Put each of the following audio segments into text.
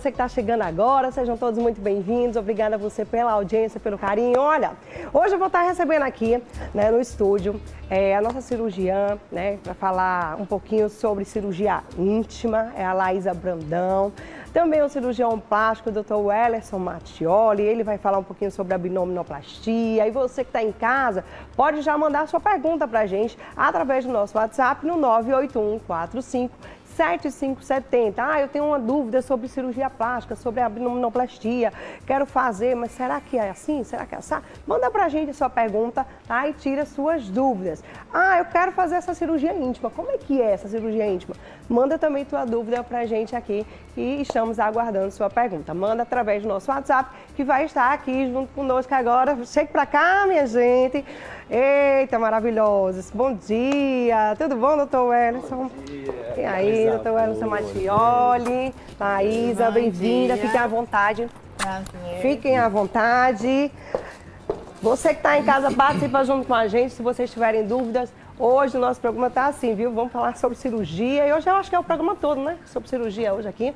Você que está chegando agora, sejam todos muito bem-vindos. Obrigada a você pela audiência, pelo carinho. Olha, hoje eu vou estar recebendo aqui, no estúdio, a nossa cirurgiã, para falar um pouquinho sobre cirurgia íntima, é a Laísa Brandão. Também o cirurgião plástico, o Dr. Wellerson Mattioli, ele vai falar um pouquinho sobre abdominoplastia. E você que está em casa, pode já mandar sua pergunta para a gente através do nosso WhatsApp no 981457570. Eu tenho uma dúvida sobre cirurgia plástica, sobre abdominoplastia, quero fazer, mas será que é assim? Será que é assim? Manda pra gente a sua pergunta, tá? E tira suas dúvidas. Eu quero fazer essa cirurgia íntima, como é que é essa cirurgia íntima? Manda também tua dúvida pra gente aqui e estamos aguardando sua pergunta. Manda através do nosso WhatsApp, que vai estar aqui junto conosco agora. Chegue pra cá, minha gente. Eita, maravilhosos. Bom dia. Tudo bom, doutor Wellerson? Bom dia. E aí, doutor Wellerson Mattioli, Laísa, bem-vinda. Fiquem à vontade. Prazer. Fiquem à vontade. Você que está em casa, participa junto com a gente, se vocês tiverem dúvidas. Hoje o nosso programa está assim, viu? Vamos falar sobre cirurgia. E hoje eu acho que é o programa todo, né? Sobre cirurgia hoje aqui.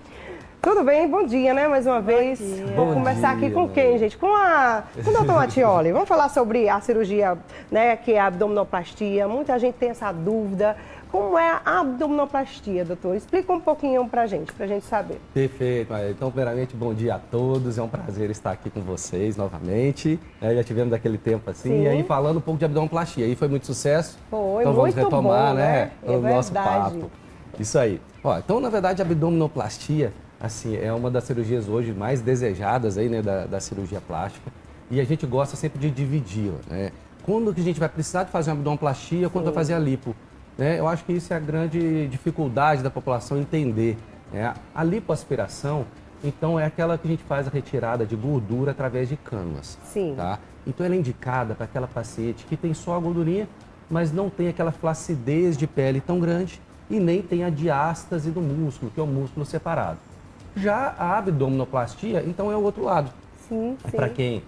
Tudo bem? Bom dia, né? Mais uma vez. Vou começar aqui com quem, gente? Com o doutor Mattioli. Vamos falar sobre a cirurgia, que é a abdominoplastia. Muita gente tem essa dúvida. Como é a abdominoplastia, doutor? Explica um pouquinho pra gente saber. Perfeito. Então, primeiramente, bom dia a todos. É um prazer estar aqui com vocês novamente. Já tivemos aquele tempo assim. Sim. E aí, falando um pouco de abdominoplastia. Aí foi muito sucesso. Foi, então, vamos muito retomar, bom, né? o nosso papo. Isso aí. Então, na verdade, a abdominoplastia, assim, é uma das cirurgias hoje mais desejadas aí, da cirurgia plástica. E a gente gosta sempre de dividi-la, né? Quando que a gente vai precisar de fazer uma abdominoplastia, quando vai fazer a lipo? Eu acho que isso é a grande dificuldade da população entender. A lipoaspiração, então, é aquela que a gente faz a retirada de gordura através de cânulas. Sim. Tá? Então, ela é indicada para aquela paciente que tem só a gordurinha, mas não tem aquela flacidez de pele tão grande e nem tem a diástase do músculo, que é o músculo separado. Já a abdominoplastia, então, é o outro lado. Sim, É para quem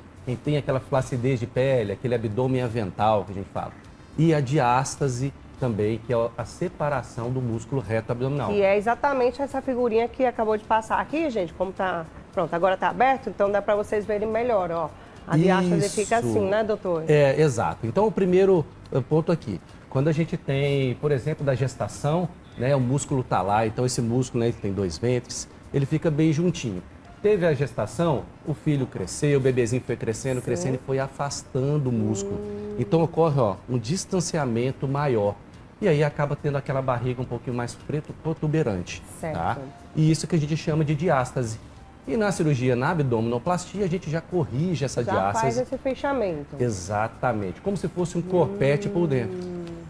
tem aquela flacidez de pele, aquele abdômen avental que a gente fala. E a diástase também, que é a separação do músculo reto abdominal. Que é exatamente essa figurinha que acabou de passar aqui, gente, como tá, pronto, agora tá aberto, então dá para vocês verem melhor, ó. A diástase fica assim, né, doutor? Exato. Então, o primeiro ponto aqui, quando a gente tem, por exemplo, da gestação, o músculo tá lá, então esse músculo, que tem dois ventres, ele fica bem juntinho. Teve a gestação, o filho cresceu, o bebezinho foi crescendo, crescendo e foi afastando o músculo. Então ocorre um distanciamento maior. E aí acaba tendo aquela barriga um pouquinho mais protuberante. Certo. Tá? E isso que a gente chama de diástase. E na cirurgia, na abdominoplastia, a gente já corrige essa diástase. Já faz esse fechamento. Exatamente, como se fosse um corpete por dentro.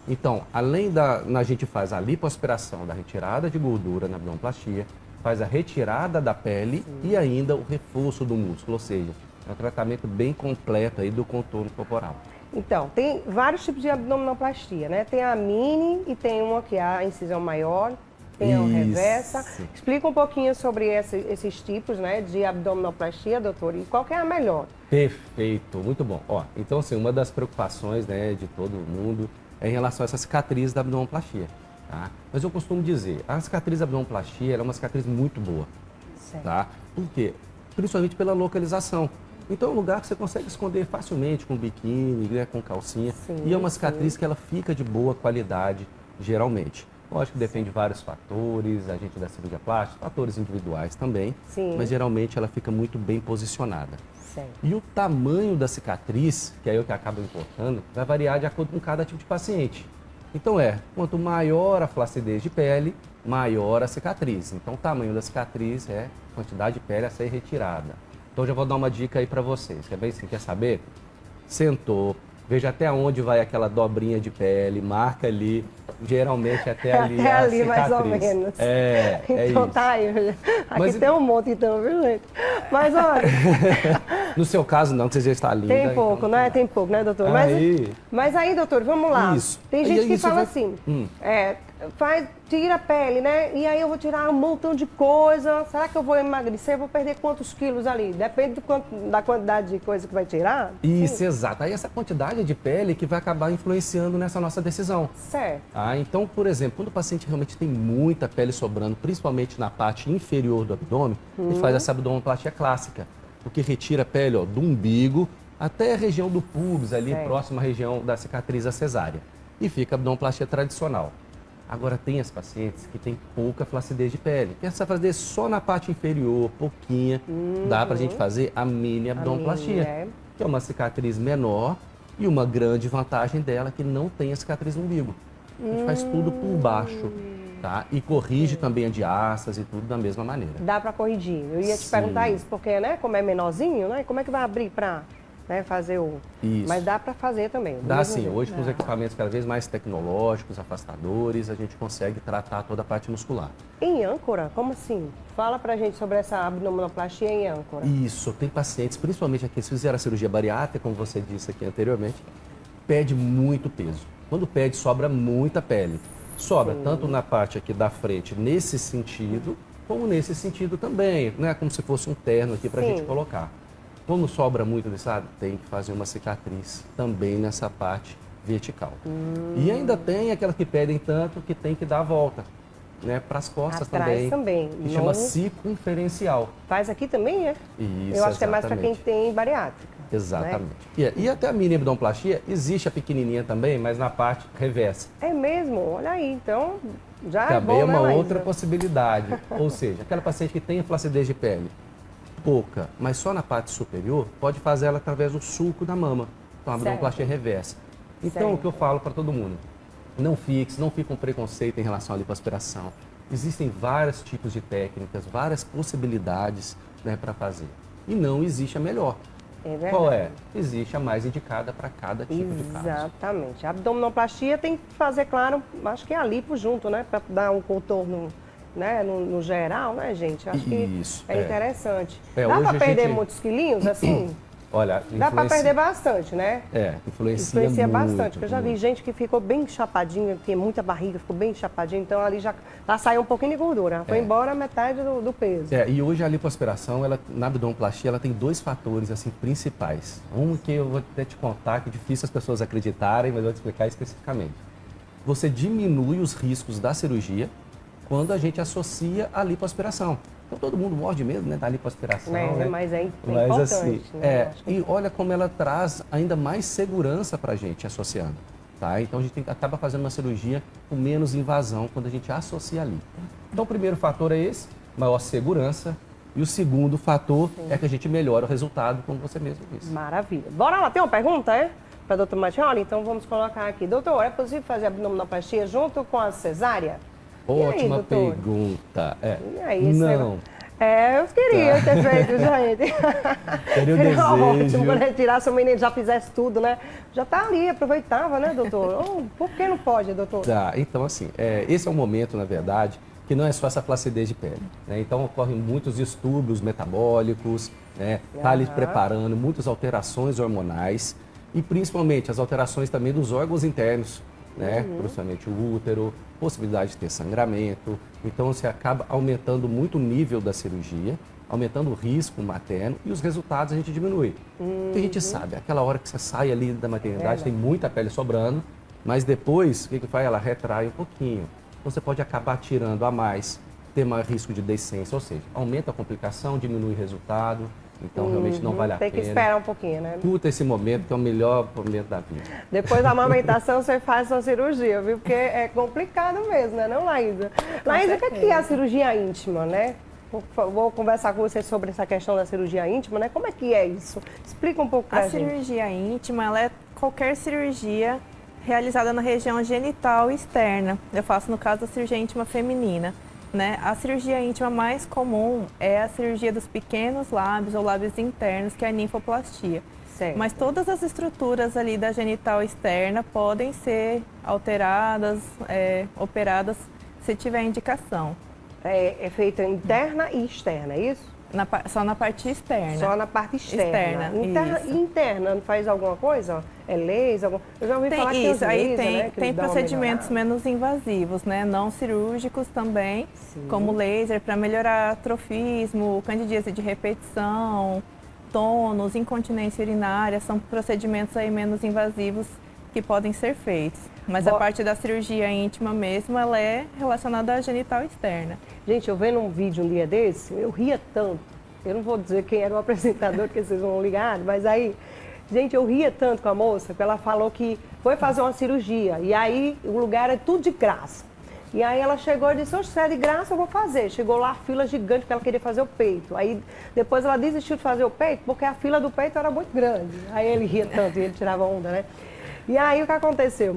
Então, além a gente faz a lipoaspiração da retirada de gordura na abdominoplastia, faz a retirada da pele e ainda o reforço do músculo, ou seja, é um tratamento bem completo aí do contorno corporal. Então, tem vários tipos de abdominoplastia, né? Tem a mini e tem uma que é a incisão maior, tem a reversa. Explica um pouquinho sobre esses tipos, de abdominoplastia, doutor, e qual que é a melhor? Perfeito, muito bom. Então, assim, uma das preocupações, de todo mundo é em relação a essa cicatriz da abdominoplastia. Tá? Mas eu costumo dizer, a cicatriz da abdominoplastia ela é uma cicatriz muito boa. Certo. Tá? Por quê? Principalmente pela localização. Então é um lugar que você consegue esconder facilmente com biquíni, com calcinha. Sim, e é uma cicatriz que ela fica de boa qualidade, geralmente. Lógico que depende de vários fatores, a gente da cirurgia plástica, fatores individuais também. Sim. Mas geralmente ela fica muito bem posicionada. Certo. E o tamanho da cicatriz, que é o que acaba importando, vai variar de acordo com cada tipo de paciente. Então quanto maior a flacidez de pele, maior a cicatriz. Então o tamanho da cicatriz é a quantidade de pele a ser retirada. Então já vou dar uma dica aí para vocês. Quer saber? Sentou, veja até onde vai aquela dobrinha de pele, marca ali, geralmente até ali até a ali, cicatriz. mais ou menos. Então isso. Tá aí. Aqui tem um monte então, viu, gente? Mas olha... No seu caso não, que você já está linda. Tem pouco, então, Tem pouco, né, doutor? Mas aí, doutor, vamos lá. Isso. Tem gente que fala assim, tira a pele, né? E aí eu vou tirar um montão de coisa. Será que eu vou emagrecer? Eu vou perder quantos quilos ali? Depende da quantidade de coisa que vai tirar. Isso, Sim. exato. Aí essa quantidade de pele que vai acabar influenciando nessa nossa decisão. Certo. Então, por exemplo, quando o paciente realmente tem muita pele sobrando, principalmente na parte inferior do abdômen, a gente faz essa abdominoplastia clássica, porque retira a pele do umbigo até a região do pubis, ali próxima à região da cicatriz da cesárea. E fica a abdominoplastia tradicional. Agora, tem as pacientes que têm pouca flacidez de pele, que essa flacidez só na parte inferior, pouquinha, dá pra gente fazer a mini abdominoplastia, que é uma cicatriz menor e uma grande vantagem dela que não tem a cicatriz no umbigo. A gente faz tudo por baixo, tá? E corrige também a diástase e tudo da mesma maneira. Dá pra corrigir. Eu ia te perguntar isso, porque, né, como é menorzinho, né, como é que vai abrir pra... né, fazer o... Isso. Mas dá para fazer também. Dá sim. Hoje, com os equipamentos cada vez mais tecnológicos, afastadores, a gente consegue tratar toda a parte muscular. Em âncora? Como assim? Fala pra gente sobre essa abdominoplastia em âncora. Isso. Tem pacientes, principalmente aqueles que fizeram a cirurgia bariátrica, como você disse aqui anteriormente, perde muito peso. Quando perde, sobra muita pele. Sobra tanto na parte aqui da frente, nesse sentido, como nesse sentido também. Não é como se fosse um terno aqui pra gente colocar. Quando sobra muito desse lado, tem que fazer uma cicatriz também nessa parte vertical. E ainda tem aquelas que pedem tanto que tem que dar a volta, né, para as costas também. Que chama circunferencial. Faz aqui também, é? Isso, eu acho que é mais para quem tem bariátrica. Exatamente. Né? E até a mini abdominoplastia, existe a pequenininha também, mas na parte reversa. É mesmo? Olha aí, então já também é bom, uma né, outra possibilidade. Ou seja, aquela paciente que tem a flacidez de pele pouca, mas só na parte superior, pode fazer ela através do sulco da mama. Então, a abdominoplastia reversa. Então, o que eu falo para todo mundo, não fique com preconceito em relação à lipoaspiração. Existem vários tipos de técnicas, várias possibilidades, né, para fazer. E não existe a melhor. É verdade. Qual é? Existe a mais indicada para cada tipo de caso. Exatamente. A abdominoplastia tem que fazer, claro, acho que é a lipo junto, né, para dar um contorno, né, no geral, né, gente? Acho que Isso, é interessante. É, dá hoje para perder gente... muitos quilinhos, assim? Olha, dá para perder bastante, né? Influencia muito, bastante. Porque eu já vi gente que ficou bem chapadinha, tinha muita barriga, ficou bem chapadinha, então ali já saiu um pouquinho de gordura. Foi embora metade do peso. E hoje a lipoaspiração, na abdominoplastia, ela tem dois fatores assim principais. Um que eu vou até te contar, que é difícil as pessoas acreditarem, mas eu vou te explicar especificamente. Você diminui os riscos da cirurgia quando a gente associa a lipoaspiração. Então todo mundo morde mesmo, né, da lipoaspiração, né? Mas é importante, assim, né? E olha como ela traz ainda mais segurança para a gente associando, tá? Então a gente acaba fazendo uma cirurgia com menos invasão quando a gente associa a lipo. Então o primeiro fator é esse, maior segurança. E o segundo fator é que a gente melhora o resultado, como você mesmo disse. Maravilha. Bora lá, tem uma pergunta, é? Para a doutora Martioli? Então vamos colocar aqui. Doutor, é possível fazer abdominoplastia junto com a cesárea? Ótima pergunta. E aí, não. Eu queria ter feito, gente. Seria o desejo. ótimo quando ele tirasse o menino, já fizesse tudo, né? Já tá ali, aproveitava, né, doutor? Por que não pode, doutor? Tá, então assim, esse é um momento, na verdade, que não é só essa flacidez de pele, né? Então ocorrem muitos distúrbios metabólicos, né? Tá ali preparando muitas alterações hormonais e principalmente as alterações também dos órgãos internos, né? Principalmente o útero, possibilidade de ter sangramento. Então você acaba aumentando muito o nível da cirurgia, aumentando o risco materno e os resultados a gente diminui. Porque a gente sabe, aquela hora que você sai ali da maternidade, tem muita pele sobrando, mas depois, o que faz? Ela retrai um pouquinho. Então você pode acabar tirando a mais, ter maior risco de descenso, ou seja, aumenta a complicação, diminui o resultado. Então, realmente não vale a pena. Tem que esperar um pouquinho, né? Curta esse momento, que é o melhor momento da vida. Depois da amamentação, você faz sua cirurgia, viu? Porque é complicado mesmo, né? Não, Laísa? Laísa, o que é a cirurgia íntima, né? Vou conversar com você sobre essa questão da cirurgia íntima, né? Como é que é isso? Explica um pouco pra gente. A cirurgia íntima, ela é qualquer cirurgia realizada na região genital externa. Eu faço, no caso, a cirurgia íntima feminina. Né? A cirurgia íntima mais comum é a cirurgia dos pequenos lábios ou lábios internos, que é a ninfoplastia. Certo. Mas todas as estruturas ali da genital externa podem ser alteradas, operadas, se tiver indicação. É feita interna e externa, é isso? Só na parte externa. Só na parte externa. Isso. Interna, não faz alguma coisa? É laser? Eu já ouvi falar que tem isso, aí laser, tem, né, que tem eles dão uma procedimentos melhorada. menos invasivos, né? Não cirúrgicos também, Sim. como laser, para melhorar atrofismo, candidíase de repetição, tônus, incontinência urinária, são procedimentos aí menos invasivos que podem ser feitos. Mas a parte da cirurgia íntima mesmo, ela é relacionada à genital externa. Gente, eu vendo um vídeo um dia desse, eu ria tanto. Eu não vou dizer quem era o apresentador, porque vocês vão ligar, mas aí, gente, eu ria tanto com a moça, porque ela falou que foi fazer uma cirurgia, e aí o lugar é tudo de graça. E aí ela chegou e disse, se é de graça, eu vou fazer. Chegou lá a fila gigante, porque ela queria fazer o peito. Aí depois ela desistiu de fazer o peito, porque a fila do peito era muito grande. Aí ele ria tanto e ele tirava onda, né? E aí o que aconteceu?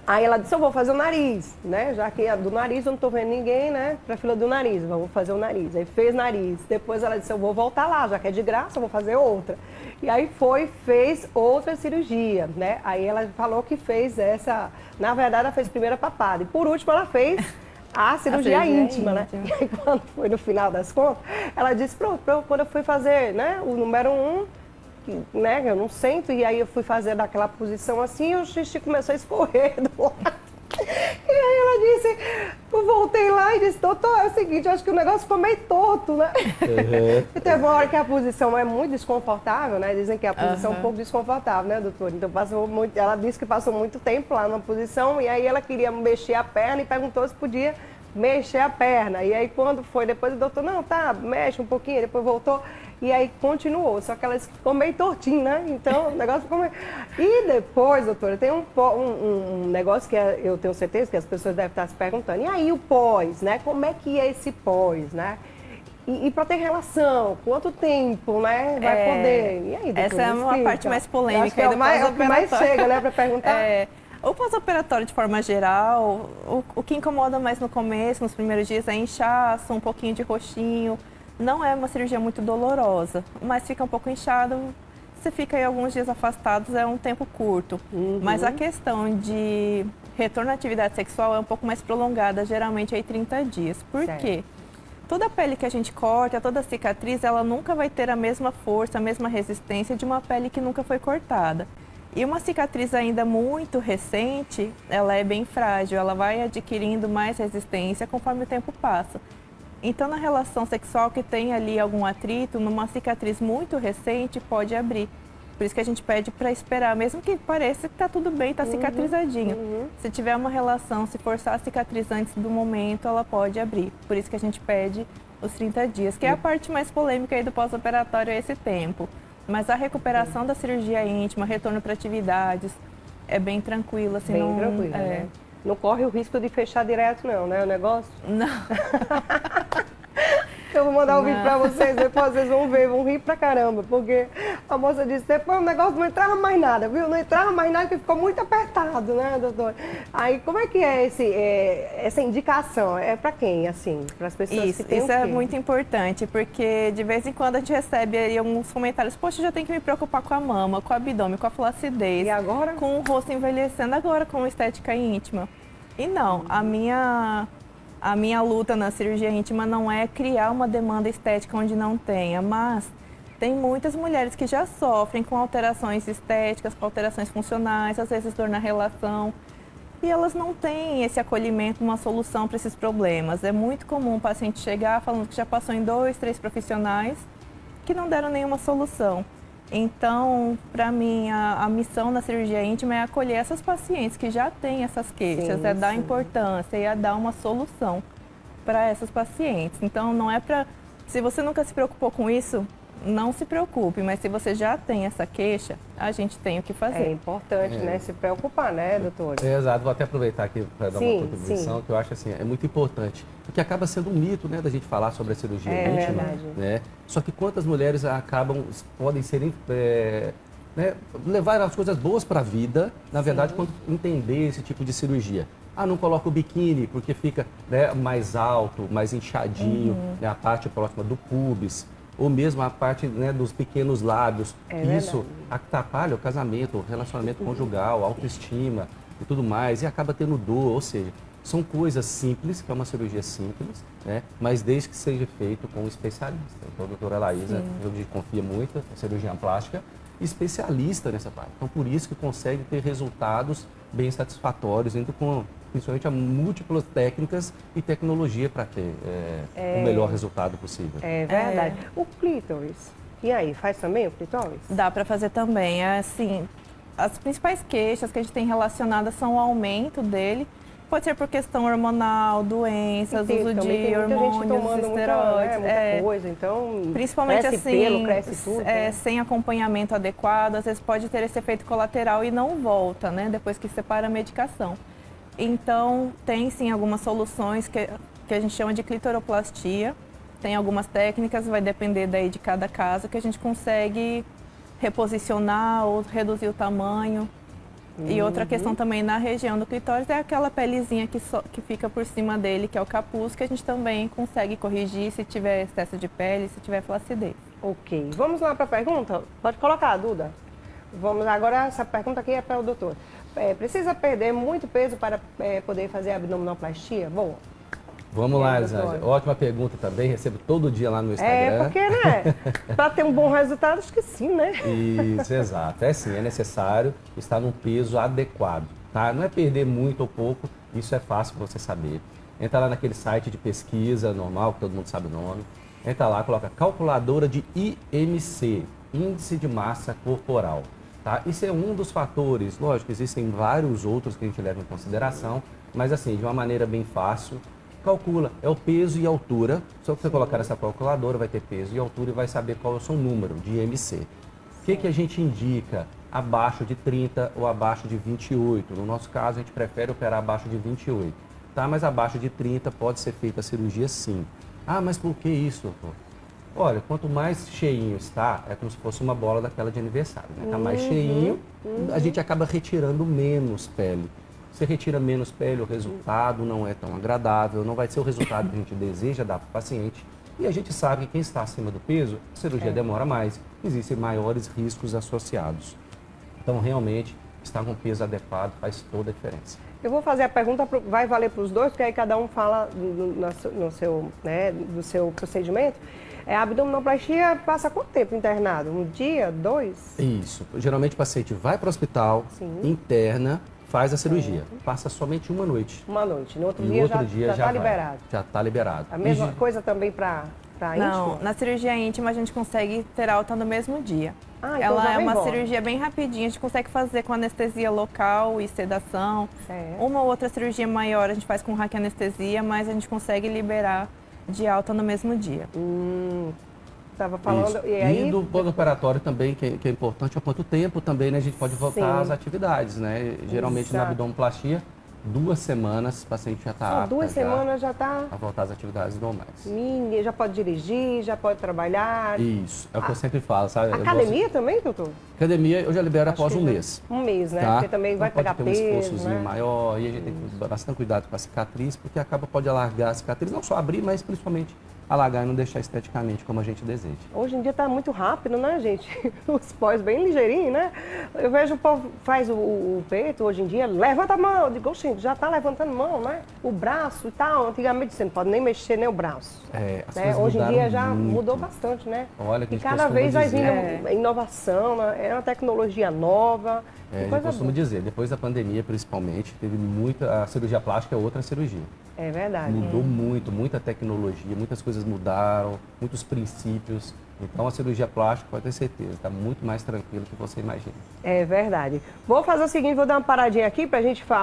Aí ela disse, eu vou fazer o nariz, né? Já que do nariz eu não tô vendo ninguém, né? Pra fila do nariz, vamos fazer o nariz. Aí fez nariz. Depois ela disse, eu vou voltar lá, já que é de graça, eu vou fazer outra. E aí fez outra cirurgia, né? Aí ela falou que fez essa... Na verdade, ela fez primeiro a papada. E por último, ela fez a cirurgia íntima, né? E aí quando foi no final das contas, ela disse, pronto, quando eu fui fazer, né? O número 1... né, eu não sento, e aí eu fui fazer daquela posição assim e o xixi começou a escorrer do lado. E aí ela disse, eu voltei lá e disse, doutor, é o seguinte, eu acho que o negócio ficou meio torto, né? Uhum. E teve uma hora que a posição é muito desconfortável, né? Dizem que a posição é um pouco desconfortável, né, doutor? Então passou muito, ela disse que passou muito tempo lá numa posição e aí ela queria mexer a perna e perguntou se podia mexer a perna. E aí quando foi, depois o doutor, não, tá, mexe um pouquinho, depois voltou. E aí continuou, só que ela ficou meio tortinha, né? Então o negócio ficou meio... E depois, doutora, tem um negócio que eu tenho certeza que as pessoas devem estar se perguntando. E aí o pós, né? Como é que é esse pós, né? E para ter relação, quanto tempo, né? Vai poder? E aí, doutora, essa é uma parte mais polêmica. Acho que é o que mais chega, né? Para perguntar. O pós-operatório, de forma geral, o que incomoda mais no começo, nos primeiros dias, é inchaço, um pouquinho de roxinho. Não é uma cirurgia muito dolorosa, mas fica um pouco inchado. Você fica aí alguns dias afastados, é um tempo curto. Uhum. Mas a questão de retorno à atividade sexual é um pouco mais prolongada, geralmente aí 30 dias. Por quê? Toda a pele que a gente corta, toda a cicatriz, ela nunca vai ter a mesma força, a mesma resistência de uma pele que nunca foi cortada. E uma cicatriz ainda muito recente, ela é bem frágil, ela vai adquirindo mais resistência conforme o tempo passa. Então, na relação sexual que tem ali algum atrito, numa cicatriz muito recente, pode abrir. Por isso que a gente pede para esperar, mesmo que pareça que está tudo bem, está cicatrizadinho. Se tiver uma relação, se forçar a cicatriz antes do momento, ela pode abrir. Por isso que a gente pede os 30 dias, que é a parte mais polêmica aí do pós-operatório, é esse tempo. Mas a recuperação da cirurgia íntima, retorno para atividades, é bem tranquila. Assim, bem tranquila, né? Não corre o risco de fechar direto, não, né? O negócio? Não. Eu vou mandar um vídeo pra vocês, depois vocês vão ver, vão rir pra caramba, porque a moça disse, depois o negócio não entrava mais nada, viu? Não entrava mais nada, porque ficou muito apertado, né, doutor? Aí, como é que é essa indicação? É pra quem, assim? Para as pessoas que têm Isso é muito importante, porque de vez em quando a gente recebe aí alguns comentários, poxa, eu já tenho que me preocupar com a mama, com o abdômen, com a flacidez. E agora? Com o rosto envelhecendo, agora com estética íntima. E não, a minha luta na cirurgia íntima não é criar uma demanda estética onde não tenha, mas tem muitas mulheres que já sofrem com alterações estéticas, com alterações funcionais, às vezes dor na relação, e elas não têm esse acolhimento, uma solução para esses problemas. É muito comum o paciente chegar falando que já passou em 2, 3 profissionais que não deram nenhuma solução. Então, para mim, a missão na cirurgia íntima é acolher essas pacientes que já têm essas queixas, é dar importância e é dar uma solução para essas pacientes. Então, não é para... Se você nunca se preocupou com isso, não se preocupe, mas se você já tem essa queixa, a gente tem o que fazer. É importante, né? Se preocupar, né, doutor? Exato. Vou até aproveitar aqui para dar uma contribuição, que eu acho assim, é muito importante. Porque acaba sendo um mito, né, da gente falar sobre a cirurgia íntima. Verdade. Né? Só que quantas mulheres podem ser... né, levar as coisas boas para a vida, na verdade, quando entender esse tipo de cirurgia. Ah, não coloca o biquíni porque fica, né, mais alto, mais inchadinho, né, a parte próxima do pubis, ou mesmo a parte, né, dos pequenos lábios. Isso atrapalha o casamento, o relacionamento conjugal, a autoestima e tudo mais, e acaba tendo dor, ou seja, São coisas simples, que é uma cirurgia simples, né? Mas desde que seja feito com um especialista. Então, a doutora Laísa, eu confio muito, é cirurgiã plástica, especialista nessa parte. Então, por isso que consegue ter resultados bem satisfatórios, indo com, principalmente, a múltiplas técnicas e tecnologia para ter o melhor resultado possível. É verdade. O clítoris, e aí, faz também o clítoris? Dá para fazer também. Assim, as principais queixas que a gente tem relacionadas são o aumento dele. Pode ser por questão hormonal, doenças, E uso também de tem muita gente hormônios, tomando esteroides. muita coisa, então Principalmente cresce assim, pelo, cresce tudo. né? sem acompanhamento adequado, às vezes pode ter esse efeito colateral e não volta, né? Depois que separa a medicação. Então, tem sim algumas soluções que a gente chama de clitoroplastia. Tem algumas técnicas, vai depender daí de cada caso, que a gente consegue reposicionar ou reduzir o tamanho. E outra questão também na região do clitóris é aquela pelezinha que fica por cima dele, que é o capuz, que a gente também consegue corrigir se tiver excesso de pele, se tiver flacidez. Ok. Vamos lá para a pergunta? Pode colocar, Duda. Vamos agora, essa pergunta aqui é para o doutor. Precisa perder muito peso para poder fazer abdominoplastia? Bom. Vamos lá, Elisângela. Ótima pergunta também, recebo todo dia lá no Instagram. Porque, né? Para ter um bom resultado, acho que sim, né? Isso, exato. É sim, é necessário estar num peso adequado, tá? Não é perder muito ou pouco, isso é fácil você saber. Entra lá naquele site de pesquisa normal, que todo mundo sabe o nome. Entra lá, coloca calculadora de IMC, Índice de Massa Corporal. Tá? Isso é um dos fatores, lógico, existem vários outros que a gente leva em consideração, mas assim, de uma maneira bem fácil, calcula, é o peso e a altura. Só que você colocar essa calculadora, vai ter peso e altura e vai saber qual é o seu número de IMC. O que a gente indica? Abaixo de 30 ou abaixo de 28. No nosso caso, a gente prefere operar abaixo de 28. Tá? Mas abaixo de 30 pode ser feita a cirurgia sim. Ah, mas por que isso, doutor? Olha, quanto mais cheinho está, é como se fosse uma bola daquela de aniversário. Né? Tá mais cheinho, a gente acaba retirando menos pele. Você retira menos pele, o resultado não é tão agradável, não vai ser o resultado que a gente deseja dar para o paciente. E a gente sabe que quem está acima do peso, a cirurgia demora mais, existem maiores riscos associados. Então, realmente, estar com peso adequado faz toda a diferença. Eu vou fazer a pergunta, vai valer para os dois, porque aí cada um fala do seu procedimento. A abdominoplastia passa quanto tempo internado? Um dia, 2? Isso. Geralmente o paciente vai para o hospital, interna, faz a cirurgia. Passa somente uma noite. Uma noite. No outro E dia outro dia já está liberado. Já está liberado. A mesma coisa também para Não, íntima? na cirurgia íntima a gente consegue ter alta no mesmo dia. Então Ela já é vai uma embora. cirurgia bem rapidinha, a gente consegue fazer com anestesia local e sedação. Certo. Uma ou outra cirurgia maior a gente faz com raquianestesia, mas a gente consegue liberar de alta no mesmo dia. Estava falando. Isso. E aí, do pós-operatório também, que é importante, há quanto tempo também, né? A gente pode voltar às atividades, né? Geralmente na Exato. abdominoplastia, 2 semanas o paciente já está apto 2 semanas já está. a voltar às atividades normais. Ninguém já pode dirigir, já pode trabalhar. Isso, é o que eu sempre falo, sabe? Academia também, doutor? Academia eu já libero após Acho um que mês. Um mês, né? Tá? Porque também vai Então pegar pode ter um peso, esforçozinho né? maior e a gente tem que ter bastante cuidado com a cicatriz, porque pode alargar a cicatriz, não só abrir, mas principalmente alargar e não deixar esteticamente como a gente deseja. Hoje em dia está muito rápido, né, gente? Os pós bem ligeirinho, né? Eu vejo o povo faz o peito hoje em dia, levanta a mão. Eu digo, gente, já está levantando a mão, né? O braço e tal. Antigamente você não pode nem mexer nem o braço. As Né? coisas Hoje em mudaram dia já muito. mudou bastante, né? Olha, que a E gente cada costuma vez vai dizer. vindo inovação, né? É uma tecnologia nova. Eu coisa costumo boa. dizer, depois da pandemia principalmente, teve muita. A cirurgia plástica é outra cirurgia. É verdade. Mudou muito, muita tecnologia, muitas coisas mudaram, muitos princípios. Então a cirurgia plástica, pode ter certeza, está muito mais tranquilo do que você imagina. É verdade. Vou fazer o seguinte, vou dar uma paradinha aqui para a gente falar.